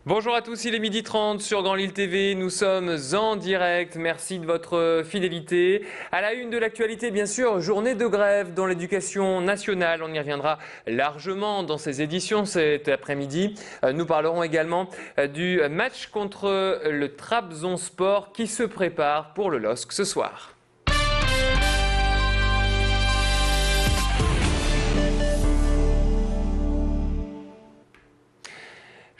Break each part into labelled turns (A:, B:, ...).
A: Bonjour à tous, il est 12h30 sur Grand Lille TV, nous sommes en direct, merci de votre fidélité. À la une de l'actualité, bien sûr, journée de grève dans l'éducation nationale, on y reviendra largement dans ces éditions cet après-midi. Nous parlerons également du match contre le Trabzonspor qui se prépare pour le LOSC ce soir.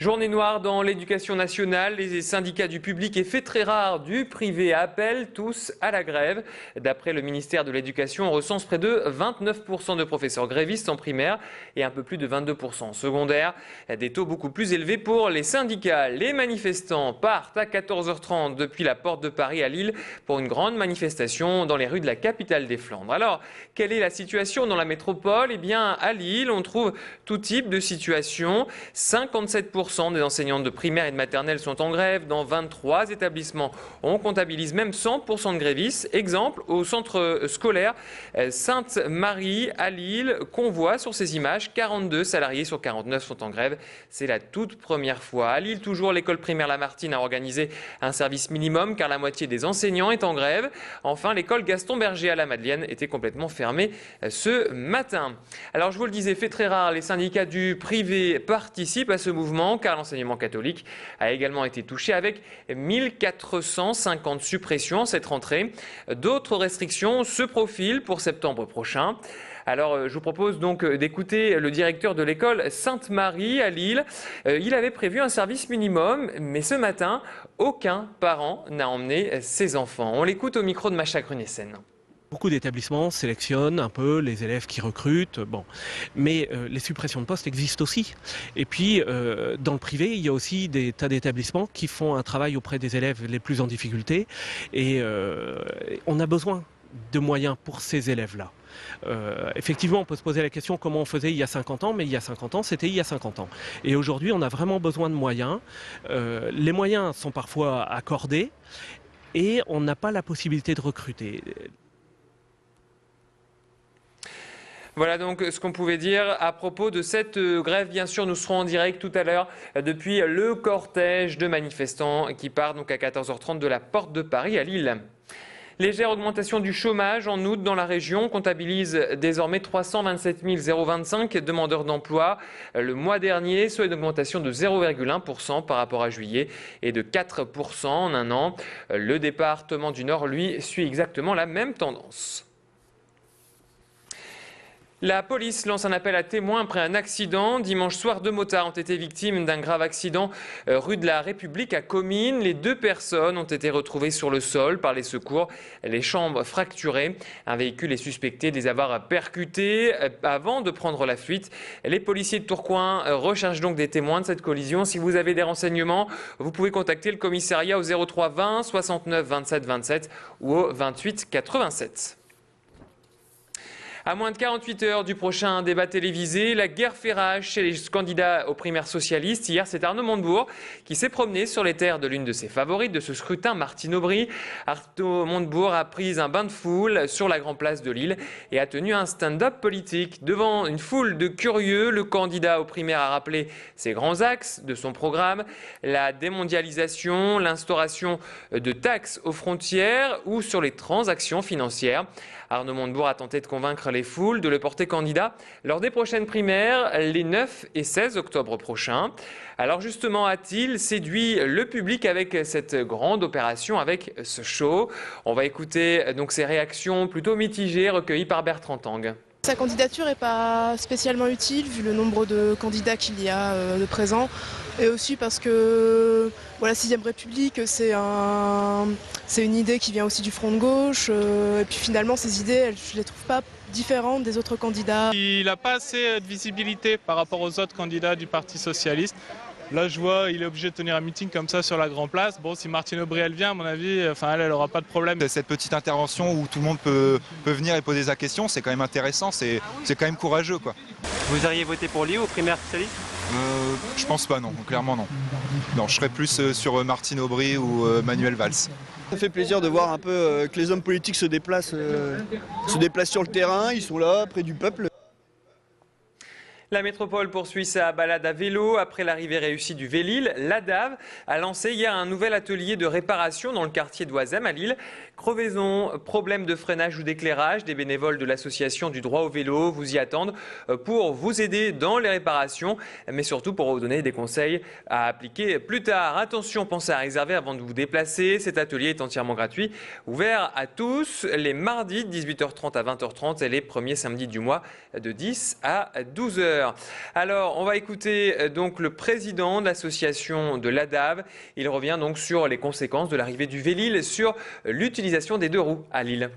A: Journée noire dans l'éducation nationale, les syndicats du public et fait très rare du privé appellent tous à la grève. D'après le ministère de l'Éducation, on recense près de 29% de professeurs grévistes en primaire et un peu plus de 22% en secondaire. Des taux beaucoup plus élevés pour les syndicats. Les manifestants partent à 14h30 depuis la porte de Paris à Lille pour une grande manifestation dans les rues de la capitale des Flandres. Alors, quelle est la situation dans la métropole ? Eh bien, à Lille, on trouve tout type de situation. 57% des enseignantes de primaire et de maternelle sont en grève. Dans 23 établissements, on comptabilise même 100% de grévistes. Exemple, au centre scolaire Sainte-Marie à Lille, qu'on voit sur ces images, 42 salariés sur 49 sont en grève. C'est la toute première fois. À Lille, toujours, l'école primaire Lamartine a organisé un service minimum car la moitié des enseignants est en grève. Enfin, l'école Gaston Berger à la Madeleine était complètement fermée ce matin. Alors, je vous le disais, fait très rare, les syndicats du privé participent à ce mouvement car l'enseignement catholique a également été touché avec 1450 suppressions cette rentrée. D'autres restrictions se profilent pour septembre prochain. Alors, je vous propose donc d'écouter le directeur de l'école Sainte-Marie à Lille. Il avait prévu un service minimum, mais ce matin, aucun parent n'a emmené ses enfants. On l'écoute au micro de Macha Grunessen.
B: Beaucoup d'établissements sélectionnent un peu les élèves qui recrutent, mais les suppressions de postes existent aussi. Et puis, dans le privé, il y a aussi des tas d'établissements qui font un travail auprès des élèves les plus en difficulté. Et on a besoin de moyens pour ces élèves-là. Effectivement, on peut se poser la question comment on faisait il y a 50 ans, mais il y a 50 ans, c'était il y a 50 ans. Et aujourd'hui, on a vraiment besoin de moyens. Les moyens sont parfois accordés et on n'a pas la possibilité de recruter.
A: Voilà donc ce qu'on pouvait dire à propos de cette grève. Bien sûr, nous serons en direct tout à l'heure depuis le cortège de manifestants qui part donc à 14h30 de la porte de Paris à Lille. Légère augmentation du chômage en août dans la région, on comptabilise désormais 327 025 demandeurs d'emploi le mois dernier, soit une augmentation de 0,1% par rapport à juillet et de 4% en un an. Le département du Nord, lui, suit exactement la même tendance. La police lance un appel à témoins après un accident. Dimanche soir, 2 motards ont été victimes d'un grave accident rue de la République à Comines. Les 2 personnes ont été retrouvées sur le sol par les secours, les jambes fracturées. Un véhicule est suspecté de les avoir percutés avant de prendre la fuite. Les policiers de Tourcoing recherchent donc des témoins de cette collision. Si vous avez des renseignements, vous pouvez contacter le commissariat au 03 20 69 27 27 ou au 28 87. À moins de 48 heures du prochain débat télévisé, la guerre fait rage chez les candidats aux primaires socialistes. Hier, c'est Arnaud Montebourg qui s'est promené sur les terres de l'une de ses favorites de ce scrutin, Martine Aubry. Arnaud Montebourg a pris un bain de foule sur la grande place de Lille et a tenu un stand-up politique. Devant une foule de curieux, le candidat aux primaires a rappelé ses grands axes de son programme, la démondialisation, l'instauration de taxes aux frontières ou sur les transactions financières. Arnaud Montebourg a tenté de convaincre les foules de le porter candidat lors des prochaines primaires, les 9 et 16 octobre prochains. Alors justement, a-t-il séduit le public avec cette grande opération, avec ce show ? On va écouter donc ses réactions plutôt mitigées recueillies par Bertrand Tang.
C: Sa candidature n'est pas spécialement utile vu le nombre de candidats qu'il y a de présents. Et aussi parce que la 6ème République, c'est une idée qui vient aussi du front de gauche. Et puis finalement, ces idées, je ne les trouve pas différentes des autres candidats.
D: Il n'a pas assez de visibilité par rapport aux autres candidats du Parti Socialiste. Là, je vois, il est obligé de tenir un meeting comme ça sur la Grand Place. Bon, si Martine Aubry, elle vient, à mon avis, elle n'aura pas de problème.
E: Cette petite intervention où tout le monde peut venir et poser sa question, c'est quand même intéressant, c'est quand même courageux, quoi.
F: Vous auriez voté pour lui aux primaires socialistes ?
E: Je pense pas, non, clairement non. Non, je serais plus sur Martine Aubry ou Manuel Valls.
G: Ça fait plaisir de voir un peu que les hommes politiques se déplacent sur le terrain, ils sont là, près du peuple.
A: La métropole poursuit sa balade à vélo. Après l'arrivée réussie du Vélil, l'ADAV a lancé hier un nouvel atelier de réparation dans le quartier d'Oisem à Lille. Crevaison, problème de freinage ou d'éclairage, des bénévoles de l'association du droit au vélo vous y attendent pour vous aider dans les réparations, mais surtout pour vous donner des conseils à appliquer plus tard. Attention, pensez à réserver avant de vous déplacer. Cet atelier est entièrement gratuit, ouvert à tous les mardis de 18h30 à 20h30 et les premiers samedis du mois de 10 à 12h. Alors, on va écouter donc le président de l'association de l'ADAV. Il revient donc sur les conséquences de l'arrivée du Vélil sur l'utilisation des deux roues à Lille.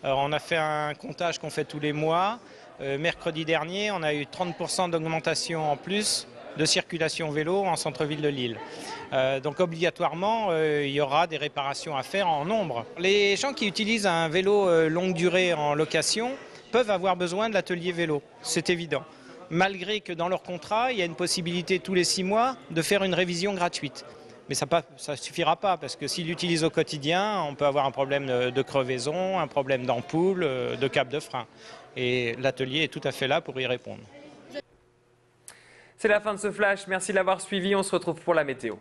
H: Alors, on a fait un comptage qu'on fait tous les mois. Mercredi dernier, on a eu 30% d'augmentation en plus de circulation vélo en centre-ville de Lille. Donc obligatoirement, il y aura des réparations à faire en nombre. Les gens qui utilisent un vélo longue durée en location peuvent avoir besoin de l'atelier vélo, c'est évident. Malgré que dans leur contrat, il y a une possibilité tous les 6 mois de faire une révision gratuite. Mais ça ne suffira pas, parce que s'ils l'utilisent au quotidien, on peut avoir un problème de crevaison, un problème d'ampoule, de câble de frein. Et l'atelier est tout à fait là pour y répondre.
A: C'est la fin de ce flash. Merci de l'avoir suivi. On se retrouve pour la météo.